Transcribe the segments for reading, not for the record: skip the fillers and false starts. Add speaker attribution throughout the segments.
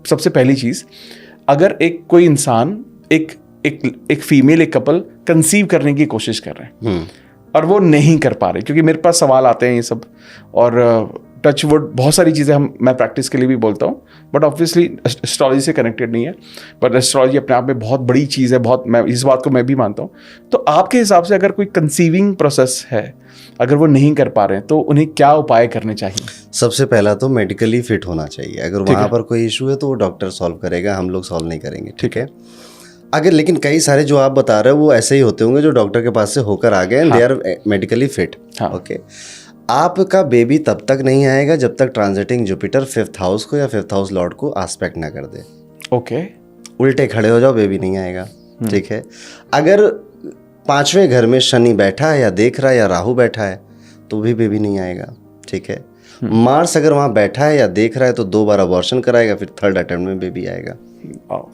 Speaker 1: सबसे पहली चीज़, अगर कोई इंसान एक फीमेल, एक कपल कंसीव करने की कोशिश कर रहे हैं और वो नहीं कर पा रहे, क्योंकि मेरे पास सवाल आते हैं ये सब, और टच वुड बहुत सारी चीज़ें मैं प्रैक्टिस के लिए भी बोलता हूँ, बट ऑब्वियसली एस्ट्रोलॉजी से कनेक्टेड नहीं है, बट एस्ट्रोलॉजी अपने आप में बहुत बड़ी चीज़ है, बहुत, मैं इस बात को मैं भी मानता हूँ। तो आपके हिसाब से अगर कोई कंसीविंग प्रोसेस है, अगर वो नहीं कर पा रहे हैं, तो उन्हें क्या उपाय करने चाहिए?
Speaker 2: सबसे पहला तो मेडिकली फिट होना चाहिए। अगर वहाँ पर कोई इशू है तो वो डॉक्टर सॉल्व करेगा, हम लोग सॉल्व नहीं करेंगे, ठीक है। अगर लेकिन कई सारे जो आप बता रहे हो वो ऐसे ही होते होंगे जो डॉक्टर के पास से होकर आ गए and they are medically fit, okay. आपका बेबी तब तक नहीं आएगा जब तक ट्रांजिटिंग जुपिटर 5th हाउस को या 5th हाउस लॉर्ड को आस्पेक्ट ना कर दे।
Speaker 1: ओके,
Speaker 2: उल्टे खड़े हो जाओ, बेबी नहीं आएगा, ठीक है। अगर 5वें घर में शनि बैठा है या देख रहा है या राहु बैठा है तो भी बेबी नहीं आएगा, ठीक है। मार्स अगर वहाँ बैठा है या देख रहा है तो 2 बार अबॉर्शन कराएगा, फिर 3rd अटेम्प्ट में बेबी आएगा,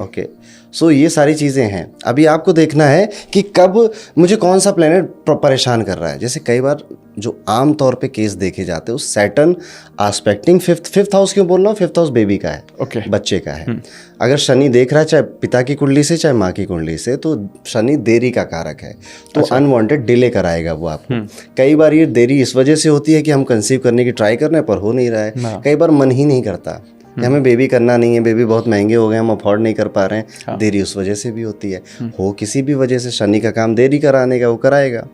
Speaker 2: ओके। सो ये सारी चीज़ें हैं। अभी आपको देखना है कि कब मुझे कौन सा प्लेनेट परेशान कर रहा है। जैसे कई बार जो आम तौर पे केस देखे जाते हैं, सैटर्न आस्पेक्टिंग 5th हाउस, क्यों बोल रहा हूँ, 5th हाउस बेबी का है,
Speaker 1: okay.
Speaker 2: बच्चे का है। अगर शनि देख रहा है चाहे पिता की कुंडली से चाहे माँ की कुंडली से, तो शनि देरी का कारक है, तो अनवांटेड डिले कराएगा वो आपको। कई बार ये देरी इस वजह से होती है कि हम कंसीव करने की ट्राई कर रहे हैं पर हो नहीं रहा है। कई बार मन ही नहीं करता कि हमें बेबी करना नहीं है, बेबी बहुत महंगे हो गए, हम अफोर्ड नहीं कर पा रहे हैं। देरी उस वजह से भी होती है, हो किसी भी वजह से। शनि का काम देरी कराने का, वो कराएगा।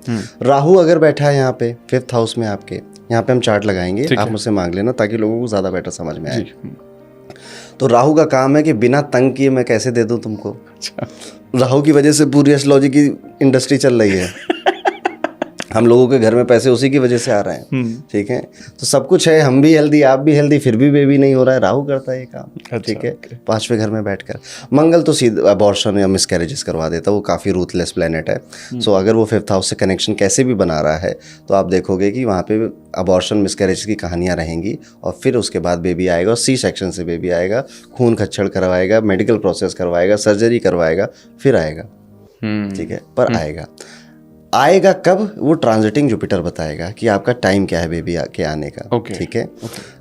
Speaker 2: राहु अगर बैठा है यहाँ पे 5th हाउस में, आपके यहाँ पे हम चार्ट लगाएंगे, आप मुझसे मांग लेना ताकि लोगों को ज़्यादा बेटर समझ में आए। तो राहु का काम है कि बिना तंग किए मैं कैसे दे दूँ तुमको। राहु की वजह से पूरी एस्ट्रोलॉजी की इंडस्ट्री चल रही है। हम लोगों के घर में पैसे उसी की वजह से आ रहे हैं, ठीक है। तो सब कुछ है, हम भी हेल्दी, आप भी हेल्दी, फिर भी बेबी नहीं हो रहा है। राहु करता है ये काम, ठीक है। 5वें घर में बैठकर मंगल तो सीधे अबॉर्शन या मिसकैरेजेस करवा देता है, वो काफ़ी रूथलेस प्लेनेट है। सो अगर वो 5th हाउस से कनेक्शन कैसे भी बना रहा है तो आप देखोगे कि वहाँ पे अबॉर्शन मिसकैरेज की कहानियाँ रहेंगी, और फिर उसके बाद बेबी आएगा, और सी सेक्शन से बेबी आएगा, खून खच्चड़ करवाएगा, मेडिकल प्रोसेस करवाएगा, सर्जरी करवाएगा, फिर आएगा, ठीक है। पर आएगा कब, वो ट्रांजिटिंग जुपिटर बताएगा कि आपका टाइम क्या है बेबी के आने का, ठीक है।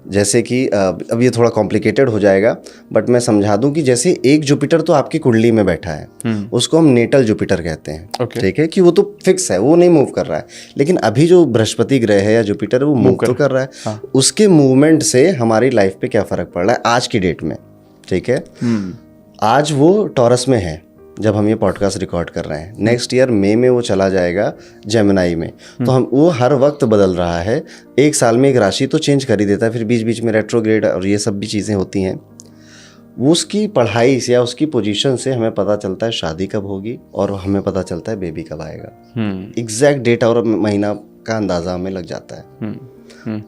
Speaker 2: जैसे कि अब ये थोड़ा कॉम्प्लिकेटेड हो जाएगा, बट मैं समझा दूं कि जैसे एक जुपिटर तो आपकी कुंडली में बैठा है, उसको हम नेटल जुपिटर कहते हैं, ठीक है, कि वो तो फिक्स है, वो नहीं मूव कर रहा है। लेकिन अभी जो बृहस्पति ग्रह है या जुपिटर है वो मूव तो कर रहा है। उसके मूवमेंट से हमारी लाइफ पे क्या फ़र्क पड़ रहा है आज की डेट में, ठीक है। आज वो टॉरस में है जब हम ये पॉडकास्ट रिकॉर्ड कर रहे हैं। नेक्स्ट ईयर मई में वो चला जाएगा जेमिनाई में। तो वो हर वक्त बदल रहा है, एक साल में एक राशि तो चेंज कर ही देता है, फिर बीच बीच में रेट्रोग्रेड और ये सब भी चीज़ें होती हैं। वो उसकी पढ़ाई से या उसकी पोजीशन से हमें पता चलता है शादी कब होगी, और हमें पता चलता है बेबी कब आएगा। एग्जैक्ट डेट और महीना का अंदाज़ा हमें लग जाता है।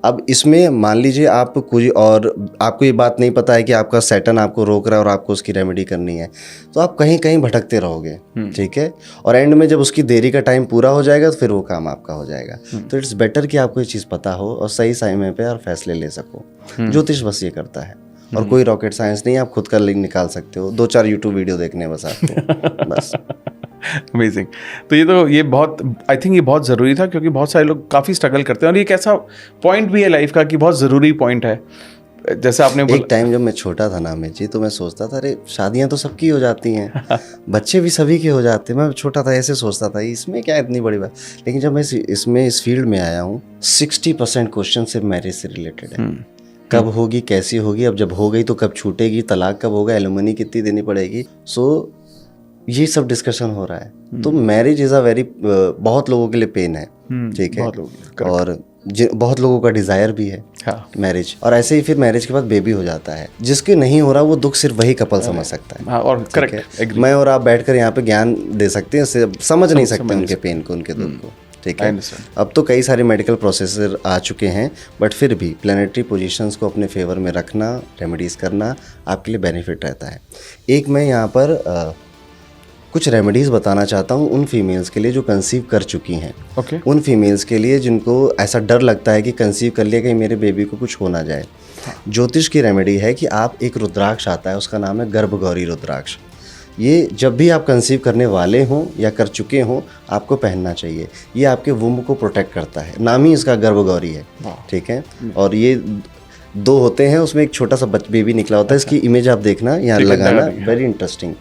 Speaker 2: अब इसमें मान लीजिए आप कुछ और आपको ये बात नहीं पता है कि आपका सैटर्न आपको रोक रहा है और आपको उसकी रेमेडी करनी है, तो आप कहीं कहीं भटकते रहोगे, ठीक है। और एंड में जब उसकी देरी का टाइम पूरा हो जाएगा तो फिर वो काम आपका हो जाएगा। तो इट्स बेटर कि आपको ये चीज़ पता हो और सही समय पे और फैसले ले सको। ज्योतिष बस ये करता है, और कोई रॉकेट साइंस नहीं, आप खुद का लिंक निकाल सकते हो, 2-4 यूट्यूब वीडियो देखने बस आपको, बस।
Speaker 1: अमेजिंग। तो ये बहुत, आई थिंक ये बहुत ज़रूरी था, क्योंकि बहुत सारे लोग काफ़ी स्ट्रगल करते हैं, और ये एक ऐसा पॉइंट भी है लाइफ का कि बहुत ज़रूरी पॉइंट है। जैसे आपने
Speaker 2: एक टाइम जब मैं छोटा था ना अमित जी, तो मैं सोचता था अरे शादियां तो सबकी हो जाती हैं, बच्चे भी सभी के हो जाते हैं। मैं छोटा था ऐसे सोचता था, इसमें क्या इतनी बड़ी बात। लेकिन जब मैं इस फील्ड में आया हूँ, 60% क्वेश्चन सिर्फ मैरिज से रिलेटेड है। कब होगी, कैसी होगी, अब जब हो गई तो कब छूटेगी, तलाक कब होगा, एलुमनी कितनी देनी पड़ेगी। सो ये सब डिस्कशन हो रहा है। तो मैरिज इज़ अ वेरी, बहुत लोगों के लिए पेन है, ठीक है, और बहुत लोगों का डिज़ायर भी है मैरिज। और ऐसे ही फिर मैरिज के बाद बेबी हो जाता है। जिसके नहीं हो रहा वो दुख सिर्फ वही कपल समझ सकता है।
Speaker 1: और करेक्ट,
Speaker 2: मैं और आप बैठकर यहाँ पे ज्ञान दे सकते हैं, समझ नहीं सकते उनके पेन को, उनके दुख को, ठीक है। अब तो कई सारे मेडिकल प्रोसेसर आ चुके हैं, बट फिर भी प्लैनेटरी पोजीशंस को अपने फेवर में रखना, रेमेडीज़ करना आपके लिए बेनिफिट रहता है। एक मैं यहाँ पर कुछ रेमेडीज़ बताना चाहता हूँ उन फीमेल्स के लिए जो कंसीव कर चुकी हैं। उन फीमेल्स के लिए जिनको ऐसा डर लगता है कि कंसीव कर लिया कहीं मेरे बेबी को कुछ हो ना जाए। ज्योतिष की रेमेडी है कि आप, एक रुद्राक्ष आता है, उसका नाम है गर्भगौरी रुद्राक्ष। ये जब भी आप कंसीव करने वाले हों या कर चुके हों, आपको पहनना चाहिए। ये आपके वुम्ब को प्रोटेक्ट करता है, नाम ही इसका गर्भगौरी है, ठीक है। और ये 2 होते हैं, उसमें एक छोटा सा बेबी निकला होता है। इसकी इमेज आप देखना, यहाँ लगाना, वेरी इंटरेस्टिंग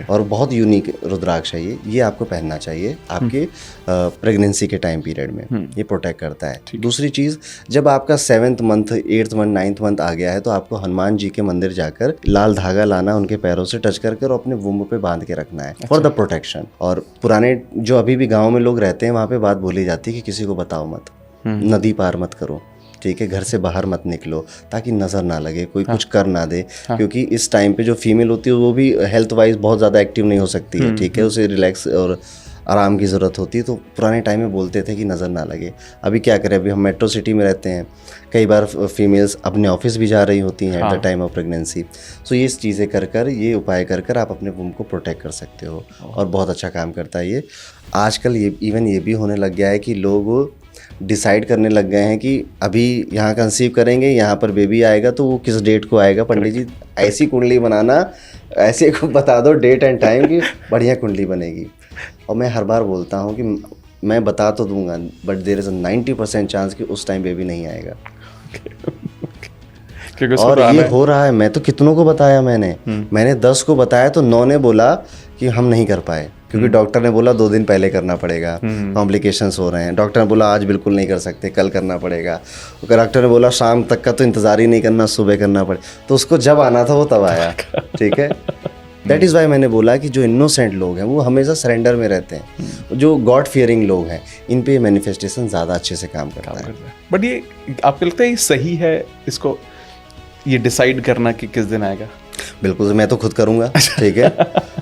Speaker 2: और बहुत यूनिक रुद्राक्ष है ये आपको पहनना चाहिए आपके प्रेगनेंसी के टाइम पीरियड में, ये प्रोटेक्ट करता है। दूसरी चीज़, जब आपका 7th month, 8th month, 9th month आ गया है तो आपको हनुमान जी के मंदिर जाकर लाल धागा लाना, उनके पैरों से टच करके और अपने वुम्ब पे बांध के रखना है फॉर द प्रोटेक्शन। और पुराने जो अभी भी गाँव में लोग रहते हैं वहाँ पे बात बोली जाती है कि किसी को बताओ मत, नदी पार मत करो, ठीक है, घर से बाहर मत निकलो ताकि नज़र ना लगे, कोई कुछ कर ना दे, क्योंकि इस टाइम पे जो फीमेल होती है वो भी हेल्थ वाइज बहुत ज़्यादा एक्टिव नहीं हो सकती है, ठीक है, उसे रिलैक्स और आराम की ज़रूरत होती है। तो पुराने टाइम में बोलते थे कि नज़र ना लगे। अभी क्या करें, अभी हम मेट्रो सिटी में रहते हैं, कई बार फीमेल्स अपने ऑफिस भी जा रही होती हैं at the time of pregnancy. So ये चीज़ें कर ये उपाय कर आप अपने वुम्ब को प्रोटेक्ट कर सकते हो और बहुत अच्छा काम करता है ये। आजकल ये इवन ये भी होने लग गया है कि लोग डिसाइड करने लग गए हैं कि अभी यहाँ कंसीव करेंगे, यहाँ पर बेबी आएगा तो वो किस डेट को आएगा, पंडित जी ऐसी कुंडली बनाना, ऐसे को बता दो डेट एंड टाइम की बढ़िया कुंडली बनेगी। और मैं हर बार बोलता हूँ कि मैं बता तो दूंगा but there is a 90% chance कि उस टाइम बेबी नहीं आएगा। और ये हो रहा है। मैं तो कितनों को बताया, मैंने 10 को बताया तो 9 ने बोला कि हम नहीं कर पाए, क्योंकि डॉक्टर ने बोला 2 दिन पहले करना पड़ेगा, कॉम्प्लिकेशंस हो रहे हैं। डॉक्टर ने बोला आज बिल्कुल नहीं कर सकते, कल करना पड़ेगा। डॉक्टर ने बोला शाम तक का तो इंतज़ार ही नहीं करना, सुबह करना पड़े। तो उसको जब आना था वो तब आया, ठीक है। दैट इज़ वाई मैंने बोला कि जो इनोसेंट लोग हैं वो हमेशा सरेंडर में रहते हैं। जो गॉड फियरिंग लोग हैं इन पे मैनिफेस्टेशन ज़्यादा अच्छे से काम करता है।
Speaker 1: बट ये आपको लगता है ये सही है, इसको ये डिसाइड करना कि किस दिन आएगा?
Speaker 2: बिल्कुल, मैं तो खुद करूंगा, ठीक है।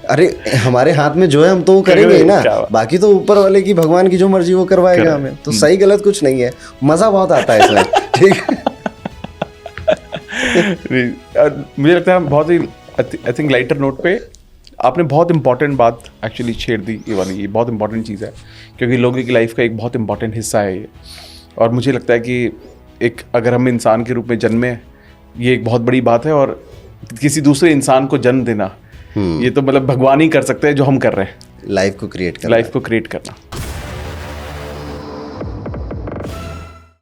Speaker 2: अरे हमारे हाथ में जो है हम तो वो करेंगे ही ना, बाकी तो ऊपर वाले की, भगवान की जो मर्जी वो करवाएगा हमें। तो सही गलत कुछ नहीं है, मज़ा बहुत आता है इसमें, ठीक है।
Speaker 1: मुझे लगता है बहुत ही आई थिंक लाइटर नोट पे आपने बहुत इंपॉर्टेंट बात एक्चुअली छेड़ दी। ये वाली ये बहुत इंपॉर्टेंट चीज़ है, क्योंकि लोगों की लाइफ का एक बहुत इंपॉर्टेंट हिस्सा है ये। और मुझे लगता है कि एक अगर हम इंसान के रूप में जन्मे, ये एक बहुत बड़ी बात है। और किसी दूसरे इंसान को जन्म देना, ये तो मतलब भगवान ही कर सकते हैं जो हम कर रहे हैं,
Speaker 2: लाइफ को क्रिएट करना।